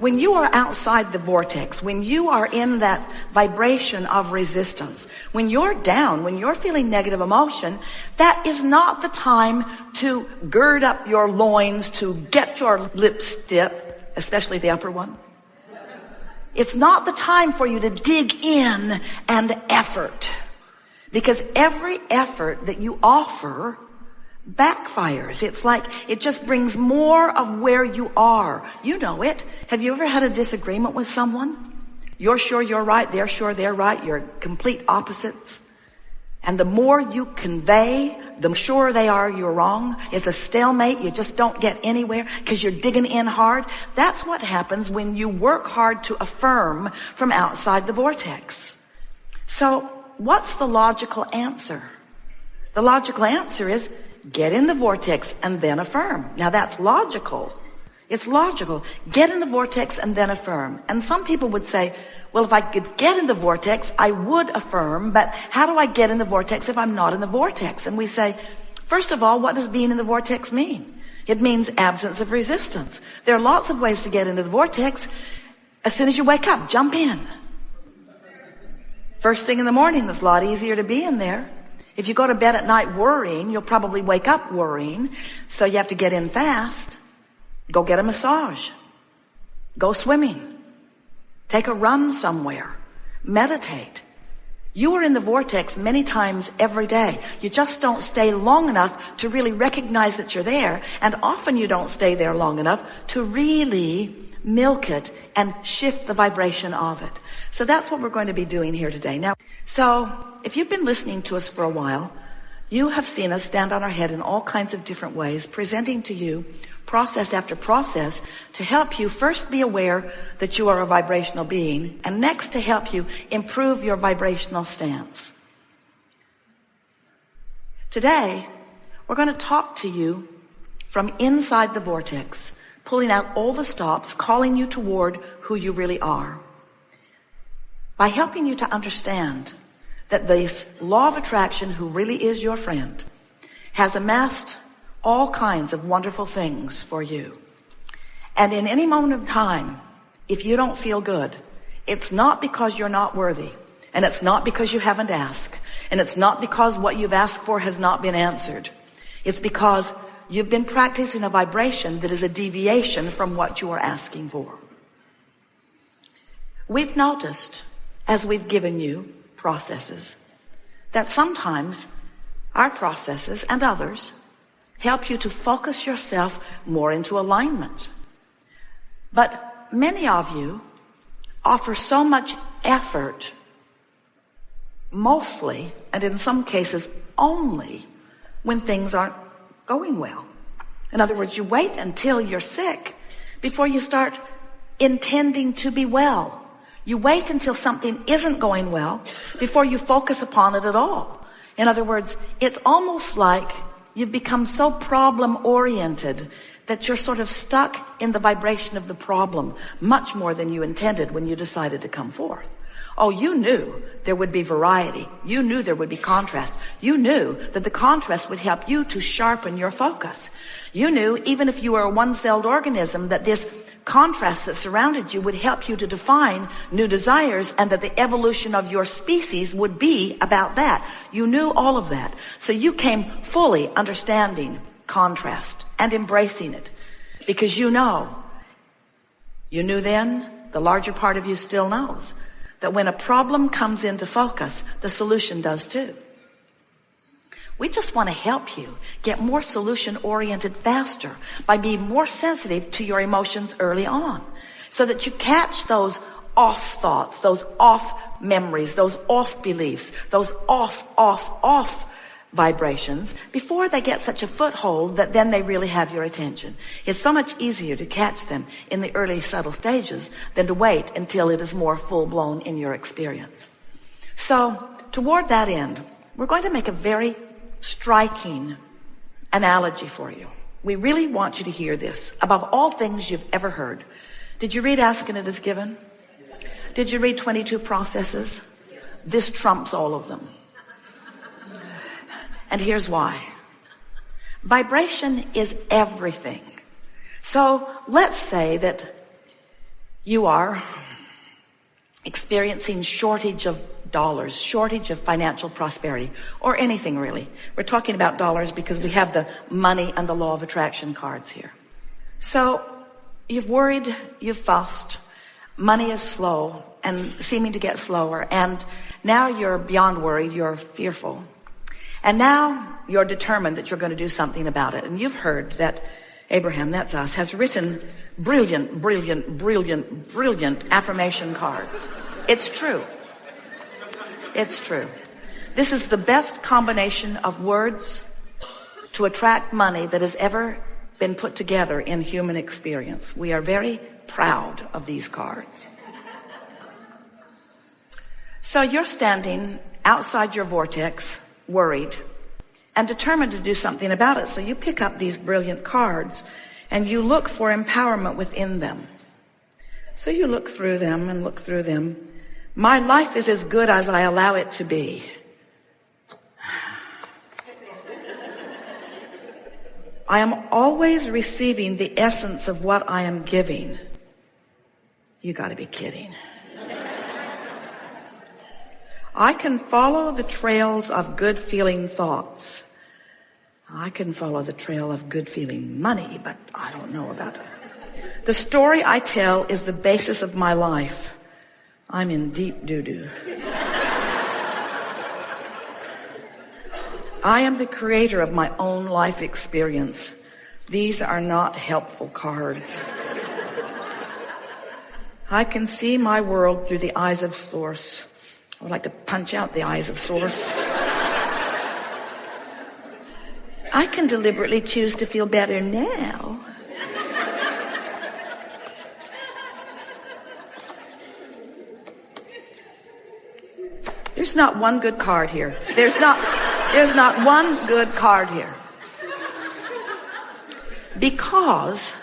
When you are outside the vortex, when you are in that vibration of resistance, when you're down, when you're feeling negative emotion, that is not the time to gird up your loins, to get your lips stiff, especially the upper one. It's not the time for you to dig in and effort, because every effort that you offer backfires. It's like it just brings more of where you are. You know it. Have you ever had a disagreement with someone? You're sure you're right, they're sure they're right, you're complete opposites. And the more you convey, the sure they are you're wrong. It's a stalemate. You just don't get anywhere because you're digging in hard. That's what happens when you work hard to affirm from outside the vortex. So what's the logical answer? The logical answer is get in the vortex and then affirm. Now that's logical. It's logical. Get in the vortex and then affirm. And some people would say, well, if I could get in the vortex, I would affirm, but how do I get in the vortex if I'm not in the vortex? And we say, first of all, what does being in the vortex mean? It means absence of resistance. There are lots of ways to get into the vortex. As soon as you wake up, jump in. First thing in the morning, it's a lot easier to be in there. If you go to bed at night worrying, you'll probably wake up worrying. So you have to get in fast. Go get a massage. Go swimming. Take a run somewhere. Meditate. You are in the vortex many times every day. You just don't stay long enough to really recognize that you're there. And often you don't stay there long enough to really milk it and shift the vibration of it. So that's what we're going to be doing here today. Now, so if you've been listening to us for a while, you have seen us stand on our head in all kinds of different ways, presenting to you process after process to help you first be aware that you are a vibrational being, and next to help you improve your vibrational stance. Today, we're going to talk to you from inside the vortex, pulling out all the stops, calling you toward who you really are. By helping you to understand that this law of attraction, who really is your friend, has amassed all kinds of wonderful things for you. And in any moment of time, if you don't feel good, it's not because you're not worthy, and it's not because you haven't asked, and it's not because what you've asked for has not been answered. It's because you've been practicing a vibration that is a deviation from what you are asking for. We've noticed, as we've given you processes, that sometimes our processes and others help you to focus yourself more into alignment. But many of you offer so much effort, mostly, and in some cases only, when things aren't going well. In other words, you wait until you're sick before you start intending to be well. You wait until something isn't going well before you focus upon it at all. In other words, it's almost like you've become so problem-oriented that you're sort of stuck in the vibration of the problem much more than you intended when you decided to come forth. Oh, you knew there would be variety. You knew there would be contrast. You knew that the contrast would help you to sharpen your focus. You knew, even if you were a one-celled organism, that this contrast that surrounded you would help you to define new desires, and that the evolution of your species would be about that. You knew all of that. So you came fully understanding contrast and embracing it, because you knew then, the larger part of you still knows, that when a problem comes into focus, the solution does too. We just want to help you get more solution-oriented faster by being more sensitive to your emotions early on, so that you catch those off thoughts, those off memories, those off beliefs, those off vibrations before they get such a foothold that then they really have your attention. It's so much easier to catch them in the early subtle stages than to wait until it is more full-blown in your experience. So toward that end, we're going to make a very striking analogy for you. We really want you to hear this above all things you've ever heard. Did you read Ask and It Is Given? Did you read 22 Processes? This trumps all of them. And here's why. Vibration is everything. So let's say that you are experiencing shortage of dollars, shortage of financial prosperity, or anything really. We're talking about dollars because we have the money and the law of attraction cards here. So you've worried, you've fussed, money is slow and seeming to get slower, and now you're beyond worried, you're fearful. And now you're determined that you're going to do something about it. And you've heard that Abraham, that's us, has written brilliant affirmation cards. It's true. It's true. This is the best combination of words to attract money that has ever been put together in human experience. We are very proud of these cards. So you're standing outside your vortex, worried, and determined to do something about it. So you pick up these brilliant cards and you look for empowerment within them. So you look through them and look through them. My life is as good as I allow it to be. I am always receiving the essence of what I am giving. You got to be kidding. I can follow the trails of good feeling thoughts. I can follow the trail of good feeling money, but I don't know about it. The story I tell is the basis of my life. I'm in deep doo-doo. I am the creator of my own life experience. These are not helpful cards. I can see my world through the eyes of Source. I would like to punch out the eyes of Source. I can deliberately choose to feel better now. There's not one good card here. There's not one good card here. Because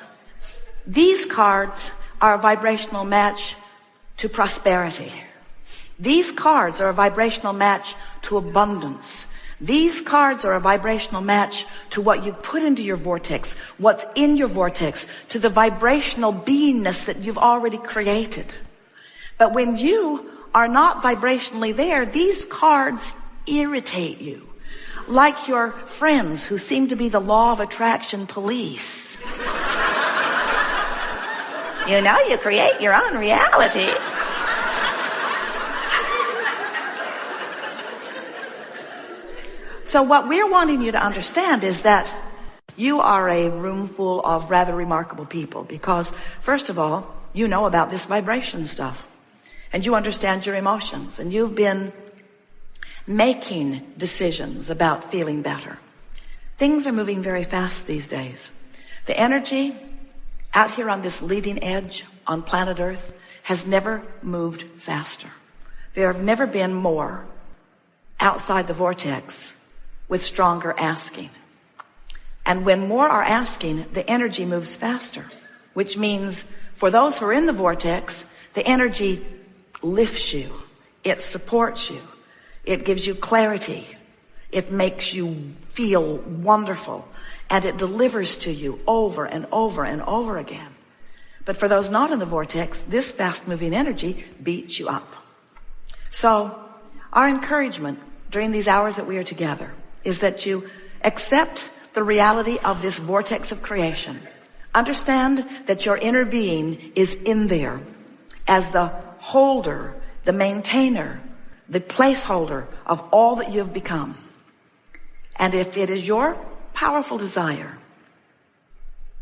these cards are a vibrational match to prosperity. These cards are a vibrational match to abundance. These cards are a vibrational match to what you put into your vortex, what's in your vortex, to the vibrational beingness that you've already created. But when you are not vibrationally there, these cards irritate you. Like your friends who seem to be the law of attraction police. You know, you create your own reality. So what we're wanting you to understand is that you are a room full of rather remarkable people because, first of all, you know about this vibration stuff. And you understand your emotions. And you've been making decisions about feeling better. Things are moving very fast these days. The energy out here on this leading edge on planet Earth has never moved faster. There have never been more outside the vortex with stronger asking. And when more are asking, the energy moves faster, which means for those who are in the vortex, the energy lifts you, it supports you, it gives you clarity, it makes you feel wonderful, and it delivers to you over and over and over again. But for those not in the vortex, this fast-moving energy beats you up. So our encouragement during these hours that we are together is that you accept the reality of this vortex of creation. Understand that your inner being is in there as the holder, the maintainer, the placeholder of all that you've become. And if it is your powerful desire,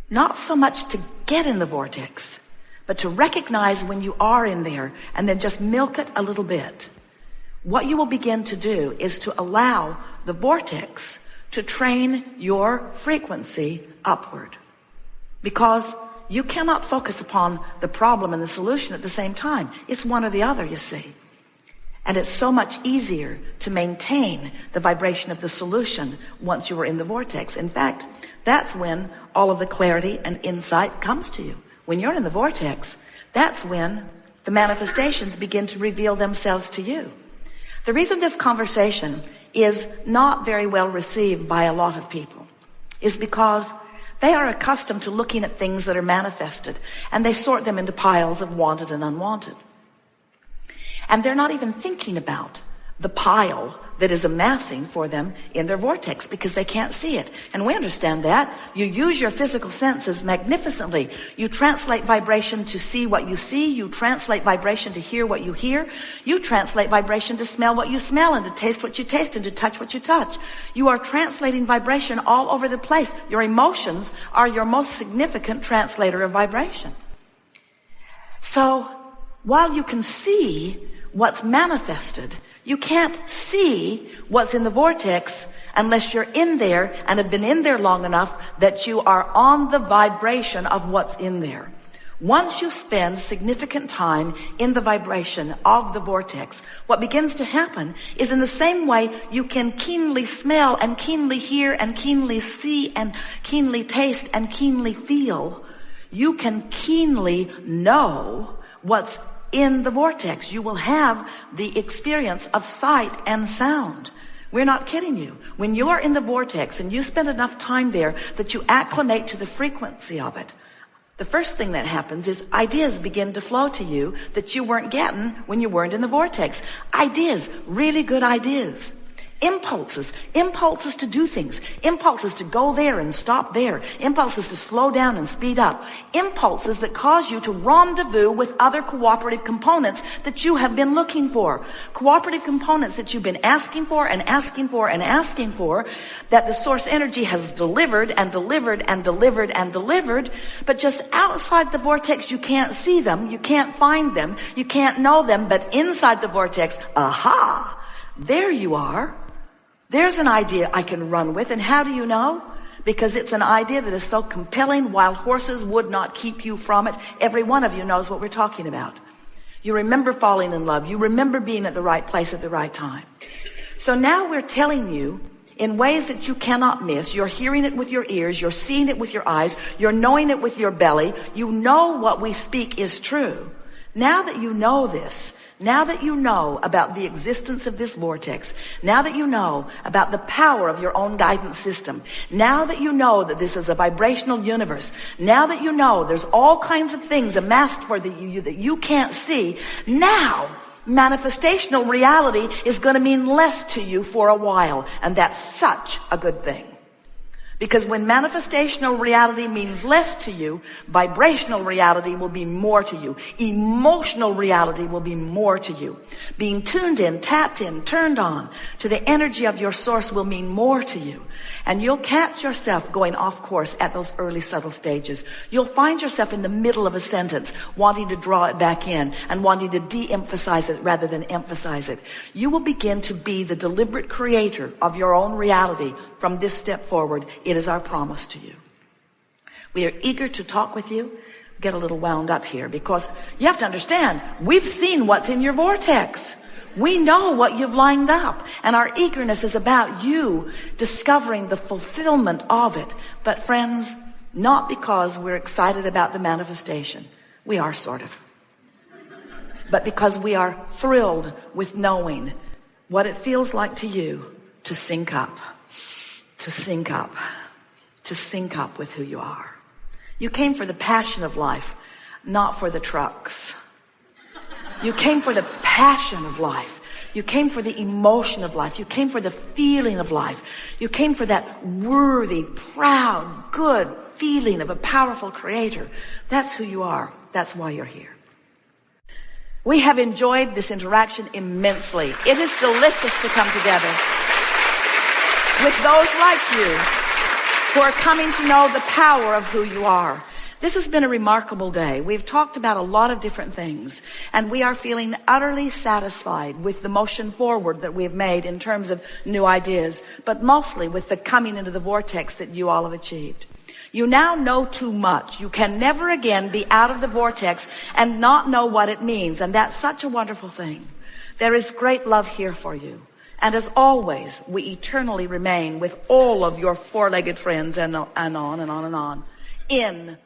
not so much to get in the vortex, but to recognize when you are in there and then just milk it a little bit, what you will begin to do is to allow the vortex to train your frequency upward. Because you cannot focus upon the problem and the solution at the same time. It's one or the other, you see. And it's so much easier to maintain the vibration of the solution once you are in the vortex. In fact, that's when all of the clarity and insight comes to you. When you're in the vortex, that's when the manifestations begin to reveal themselves to you. The reason this conversation is not very well received by a lot of people is because They are accustomed to looking at things that are manifested, and they sort them into piles of wanted and unwanted. And they're not even thinking about the pile that is amassing for them in their vortex because they can't see it. And we understand that. You use your physical senses magnificently. You translate vibration to see what you see. You translate vibration to hear what you hear. You translate vibration to smell what you smell and to taste what you taste and to touch what you touch. You are translating vibration all over the place. Your emotions are your most significant translator of vibration. So while you can see what's manifested, you can't see what's in the vortex unless you're in there and have been in there long enough that you are on the vibration of what's in there. Once you spend significant time in the vibration of the vortex, what begins to happen is in the same way you can keenly smell and keenly hear and keenly see and keenly taste and keenly feel, you can keenly know what's in the vortex. You will have the experience of sight and sound. We're not kidding you. When you are in the vortex and you spend enough time there that you acclimate to the frequency of it, the first thing that happens is ideas begin to flow to you that you weren't getting when you weren't in the vortex. Ideas, really good ideas. Impulses to do things, impulses to go there and stop there, impulses to slow down and speed up, impulses that cause you to rendezvous with other cooperative components that you have been looking for, cooperative components that you've been asking for and asking for and asking for, that the source energy has delivered and delivered and delivered and delivered, but just outside the vortex you can't see them, you can't find them, you can't know them, but inside the vortex, aha, there you are. There's an idea I can run with. And how do you know? Because it's an idea that is so compelling, wild horses would not keep you from it. Every one of you knows what we're talking about. You remember falling in love. You remember being at the right place at the right time. So now we're telling you in ways that you cannot miss. You're hearing it with your ears. You're seeing it with your eyes. You're knowing it with your belly. You know what we speak is true. Now that you know this, now that you know about the existence of this vortex, now that you know about the power of your own guidance system, now that you know that this is a vibrational universe, now that you know there's all kinds of things amassed for you that you can't see, now manifestational reality is going to mean less to you for a while. And that's such a good thing. Because when manifestational reality means less to you, vibrational reality will be more to you. Emotional reality will be more to you. Being tuned in, tapped in, turned on to the energy of your source will mean more to you. And you'll catch yourself going off course at those early subtle stages. You'll find yourself in the middle of a sentence wanting to draw it back in and wanting to de-emphasize it rather than emphasize it. You will begin to be the deliberate creator of your own reality from this step forward. It is our promise to you. We are eager to talk with you. Get a little wound up here because you have to understand, we've seen what's in your vortex. We know what you've lined up, and our eagerness is about you discovering the fulfillment of it. But friends, not because we're excited about the manifestation. We are sort of. But because we are thrilled with knowing what it feels like to you to sync up, to sync up, to sync up with who you are. You came for the passion of life, not for the trucks. You came for the passion of life. You came for the emotion of life. You came for the feeling of life. You came for that worthy, proud, good feeling of a powerful creator. That's who you are. That's why you're here. We have enjoyed this interaction immensely. It is delicious to come together with those like you who are coming to know the power of who you are. This has been a remarkable day. We've talked about a lot of different things, and we are feeling utterly satisfied with the motion forward that we have made in terms of new ideas, but mostly with the coming into the vortex that you all have achieved. You now know too much. You can never again be out of the vortex and not know what it means, and that's such a wonderful thing. There is great love here for you. And as always, we eternally remain with all of your four-legged friends and on and on and on in